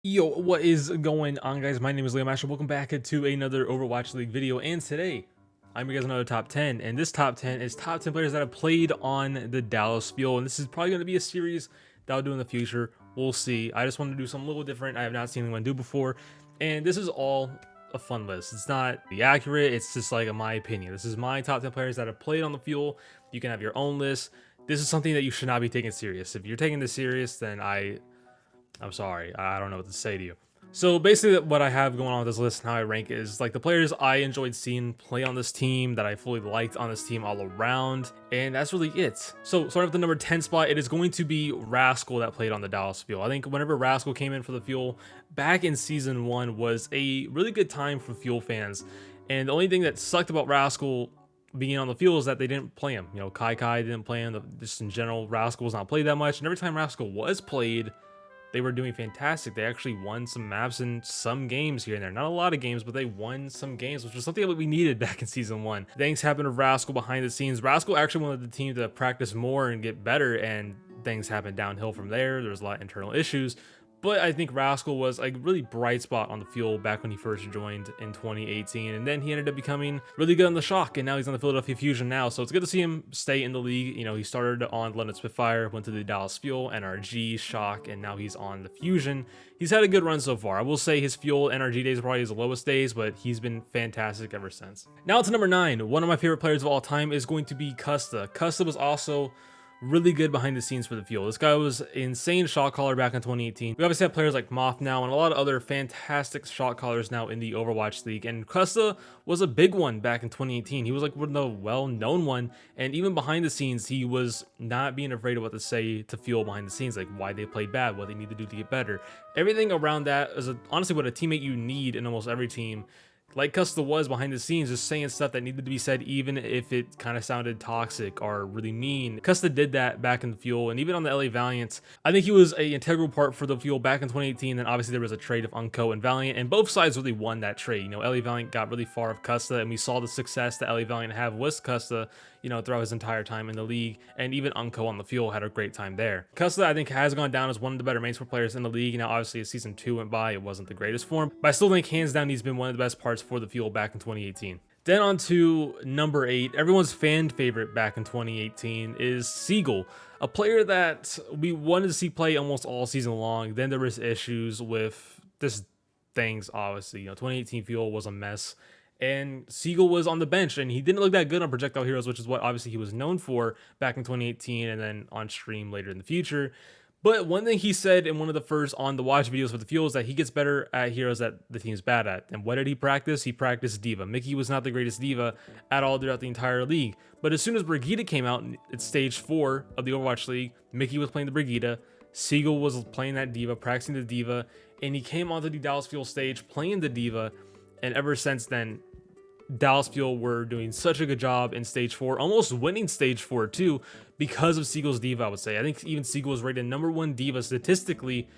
Yo, what is going on, guys? My name is Liam Asher. Welcome back to another Overwatch League video, and today I'm gonna guys another top 10, and this top 10 is top 10 players that have played on the Dallas field, and this is probably going to be a series that I'll do in the future. We'll see. I just wanted to do something a little different. I have not seen anyone do before, and this is all a fun list. It's not the accurate. It's just like my opinion. This is my top 10 players that have played on the field. You can have your own list. This is something that you should not be taking serious. If you're taking this serious, then I'm sorry, I don't know what to say to you. So basically what I have going on with this list and how I rank it is like the players I enjoyed seeing play on this team, that I fully liked on this team all around, and that's really it. So starting with the number 10 spot, it is going to be Rascal that played on the Dallas field. I think whenever Rascal came in for the Fuel back in season 1 was a really good time for Fuel fans. And the only thing that sucked about Rascal being on the field is that they didn't play him. You know, Kai didn't play him. Just in general, Rascal was not played that much. And every time Rascal was played, they were doing fantastic. They actually won some maps and some games here and there. Not a lot of games, but they won some games, which was something that we needed back in season 1. Things happened to Rascal behind the scenes. Rascal actually wanted the team to practice more and get better, and things happened downhill from there. There was a lot of internal issues. But I think Rascal was a really bright spot on the field back when he first joined in 2018. And then he ended up becoming really good on the Shock, and now he's on the Philadelphia Fusion now. So it's good to see him stay in the league. You know, he started on London Spitfire, went to the Dallas Fuel, NRG, Shock, and now he's on the Fusion. He's had a good run so far. I will say his Fuel NRG days are probably his lowest days, but he's been fantastic ever since. Now to number 9. One of my favorite players of all time is going to be Custa. Custa was also really good behind the scenes for the field. This guy was insane shot caller back in 2018. We obviously have players like Moth now and a lot of other fantastic shot callers now in the Overwatch League, and Custa was a big one back in 2018. He was like the well-known one, and even behind the scenes, he was not being afraid of what to say to Fuel behind the scenes, like why they played bad, what they need to do to get better. Everything around that is honestly what a teammate you need in almost every team. Like Custa was behind the scenes, just saying stuff that needed to be said, even if it kind of sounded toxic or really mean. Custa did that back in the Fuel, and even on the LA Valiant, I think he was an integral part for the Fuel back in 2018. And obviously there was a trade of Unco and Valiant, and both sides really won that trade. You know, LA Valiant got really far of Custa, and we saw the success that LA Valiant had with Custa, you know, throughout his entire time in the league, and even Unco on the Fuel had a great time there. Custa, I think, has gone down as one of the better main sport players in the league. Now, obviously, as season 2 went by, it wasn't the greatest for him, but I still think hands down he's been one of the best parts for the Fuel back in 2018. Then on to number 8, everyone's fan favorite back in 2018 is Siegel, a player that we wanted to see play almost all season long. Then there was issues with this things, obviously. You know, 2018 Fuel was a mess, and Siegel was on the bench, and he didn't look that good on Projectile Heroes, which is what obviously he was known for back in 2018 and then on stream later in the future. But one thing he said in one of the first on the watch videos for the Fuel is that he gets better at heroes that the team's bad at. And what did he practice? He practiced D.Va. Mickey was not the greatest D.Va at all throughout the entire league. But as soon as Brigitte came out, it's stage 4 of the Overwatch League, Mickey was playing the Brigitte, Siegel was playing that D.Va, practicing the D.Va, and he came onto the Dallas Fuel stage playing the D.Va, and ever since then, Dallas Fuel were doing such a good job in stage 4, almost winning stage 4 too, because of Siegel's D.Va, I would say. I think even Siegel was rated number 1 D.Va statistically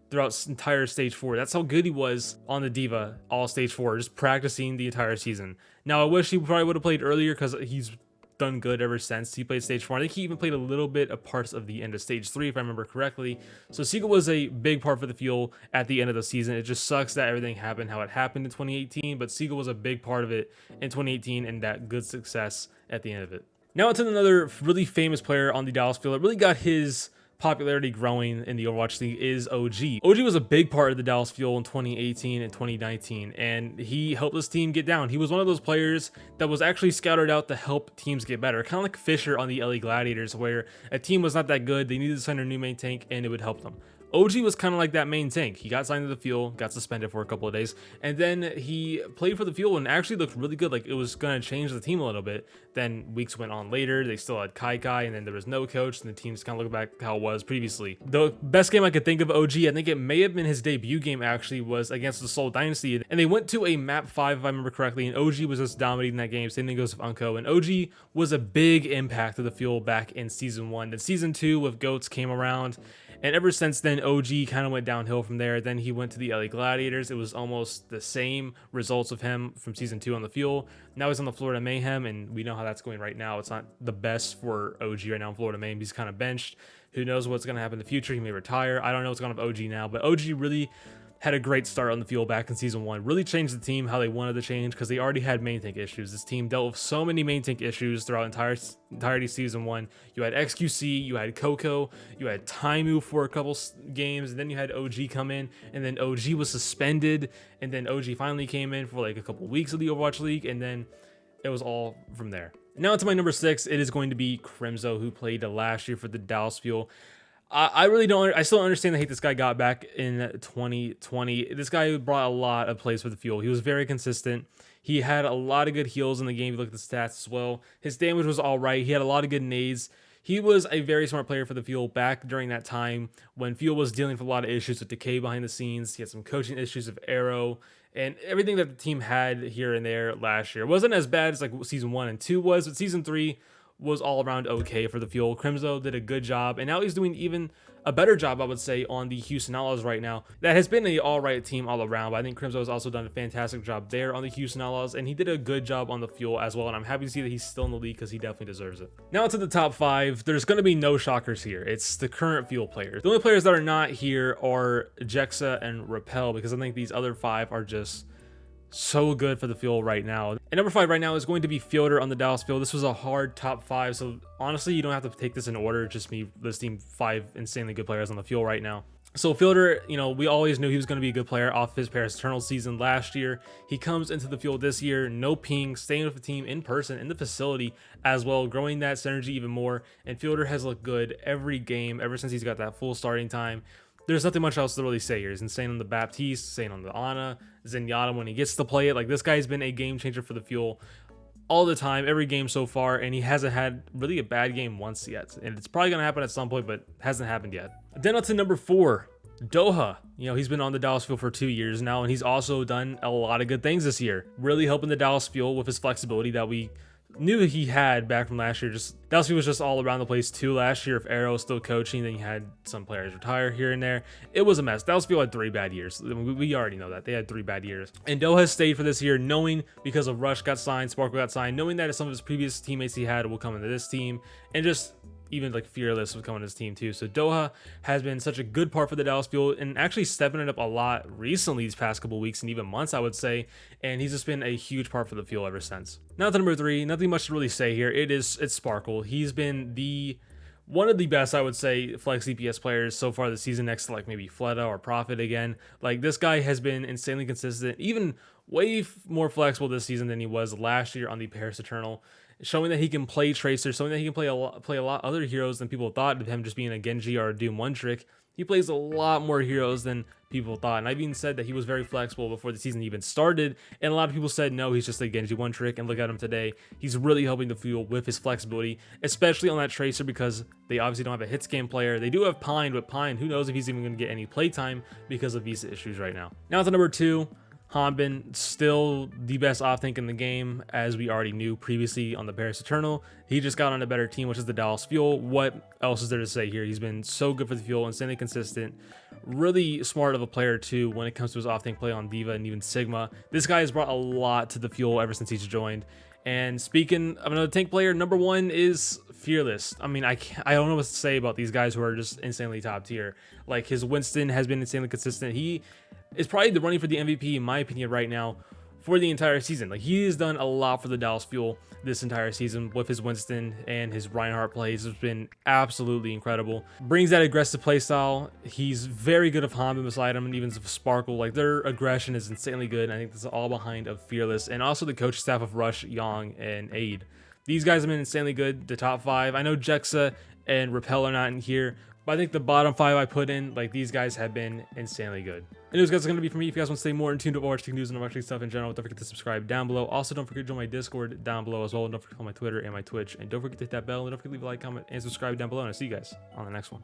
throughout entire stage 4. That's how good he was on the D.Va all stage 4, just practicing the entire season. Now, I wish he probably would have played earlier because he's done good ever since he played stage 4. I think he even played a little bit of parts of the end of stage 3, if I remember correctly. So Siegel was a big part for the Fuel at the end of the season. It just sucks that everything happened how it happened in 2018, but Siegel was a big part of it in 2018 and that good success at the end of it. Now it's another really famous player on the Dallas Fuel that really got his popularity growing in the Overwatch League is OG. OG was a big part of the Dallas Fuel in 2018 and 2019, and he helped this team get down. He was one of those players that was actually scouted out to help teams get better, kind of like Fisher on the LA Gladiators, where a team was not that good, they needed to sign a new main tank, and it would help them. OG was kind of like that main tank. He got signed to the Fuel, got suspended for a couple of days, and then he played for the Fuel and actually looked really good. Like it was going to change the team a little bit. Then weeks went on later, they still had Kai, and then there was no coach, and the team's kind of looked back how it was previously. The best game I could think of OG, I think it may have been his debut game actually, was against the Seoul Dynasty, and they went to a map 5 if I remember correctly, and OG was just dominating that game. Same thing goes with Unco, and OG was a big impact to the Fuel back in season 1. Then season 2 with Goats came around, and ever since then, OG kind of went downhill from there. Then he went to the LA Gladiators. It was almost the same results of him from season 2 on the Fuel. Now he's on the Florida Mayhem, and we know how that's going right now. It's not the best for OG right now in Florida Mayhem. He's kind of benched. Who knows what's going to happen in the future? He may retire. I don't know what's going on with OG now, but OG really had a great start on the field back in season 1. Really changed the team how they wanted to change because they already had main tank issues. This team dealt with so many main tank issues throughout entirety season 1. You had XQC, you had Coco, you had Taimu for a couple games, and then you had OG come in, and then OG was suspended, and then OG finally came in for like a couple weeks of the Overwatch League, and then it was all from there. Now to my number 6, it is going to be Crimzo, who played last year for the Dallas Fuel. I really don't. I still don't understand the hate this guy got back in 2020. This guy brought a lot of plays for the Fuel. He was very consistent. He had a lot of good heals in the game. If you look at the stats as well. His damage was all right. He had a lot of good nades. He was a very smart player for the Fuel back during that time when Fuel was dealing with a lot of issues with Decay behind the scenes. He had some coaching issues of Arrow and everything that the team had here and there last year. It wasn't as bad as like season 1 and 2 was, but season 3 was all around okay for the Fuel. Crimzo did a good job, and now he's doing even a better job, I would say, on the Houston Outlaws right now. That has been an all-right team all around, but I think Crimzo has also done a fantastic job there on the Houston Outlaws, and he did a good job on the Fuel as well, and I'm happy to see that he's still in the league because he definitely deserves it. Now to the top 5. There's going to be no shockers here. It's the current Fuel players. The only players that are not here are Jexa and Rappel, because I think these other 5 are just so good for the Fuel right now. And number 5 right now is going to be Fielder on the Dallas Fuel. This was a hard top 5, so honestly, you don't have to take this in order. Just me listing 5 insanely good players on the Fuel right now. So Fielder, you know, we always knew he was going to be a good player off his Paris Eternal season last year. He comes into the Fuel this year, no ping, staying with the team in person in the facility as well, growing that synergy even more. And Fielder has looked good every game ever since he's got that full starting time. There's nothing much else to really say here. He's insane on the Baptiste, insane on the Ana, Zenyatta when he gets to play it. Like, this guy's been a game changer for the Fuel all the time, every game so far, and he hasn't had really a bad game once yet. And it's probably going to happen at some point, but hasn't happened yet. Then on to number 4, Doha. You know, he's been on the Dallas Fuel for 2 years now, and he's also done a lot of good things this year. Really helping the Dallas Fuel with his flexibility that we knew he had back from last year. Just Dallas Fuel was just all around the place too last year. If Arrow was still coaching, then you had some players retire here and there. It was a mess. Dallas Fuel had 3 bad years. We already know that they had 3 bad years. And Doha stayed for this year, knowing because of Rush got signed, Sparkle got signed, knowing that some of his previous teammates he had will come into this team, and just even like Fearless was coming to his team too. So Doha has been such a good part for the Dallas Fuel and actually stepping it up a lot recently these past couple weeks and even months, I would say. And he's just been a huge part for the Fuel ever since. Now to number 3, nothing much to really say here. It's Sparkle. He's been one of the best, I would say, flex DPS players so far this season, next to like maybe Fleta or Prophet again. Like, this guy has been insanely consistent, even way more flexible this season than he was last year on the Paris Eternal, showing that he can play Tracer, showing that he can play a lot other heroes than people thought, of him just being a Genji or a Doom one trick. He plays a lot more heroes than people thought, and I've even said that he was very flexible before the season even started, and a lot of people said no, he's just a Genji one trick, and look at him today. He's really helping the Fuel with his flexibility, especially on that Tracer, because they obviously don't have a hit scan player. They do have Pine, but Pine, who knows if he's even going to get any playtime because of visa issues right now. Now to number 2, Hanbin, still the best off-tank in the game, as we already knew previously on the Paris Eternal. He just got on a better team, which is the Dallas Fuel. What else is there to say here? He's been so good for the Fuel, insanely consistent, really smart of a player too when it comes to his off-tank play on Diva and even Sigma. This guy has brought a lot to the Fuel ever since he's joined. And speaking of another tank player, number 1 is Fearless. I mean, I don't know what to say about these guys who are just insanely top tier. Like, his Winston has been insanely consistent. He is probably the running for the MVP, in my opinion, right now for the entire season. Like, he has done a lot for the Dallas Fuel this entire season with his Winston and his Reinhardt plays. Has been absolutely incredible. Brings that aggressive play style. He's very good of Hanbin beside him, and even Sparkle. Like, their aggression is insanely good. And I think this is all behind of Fearless, and also the coach staff of Rush, Yang, and Aid. These guys have been insanely good. The top 5. I know Jexa and Rappel are not in here, but I think the bottom 5 I put in, like, these guys have been insanely good. Anyways, guys, it's going to be for me. If you guys want to stay more in tune to Overwatch news and Overwatch stuff in general, don't forget to subscribe down below. Also, don't forget to join my Discord down below as well. And don't forget to follow my Twitter and my Twitch. And don't forget to hit that bell. And don't forget to leave a like, comment, and subscribe down below. And I'll see you guys on the next one.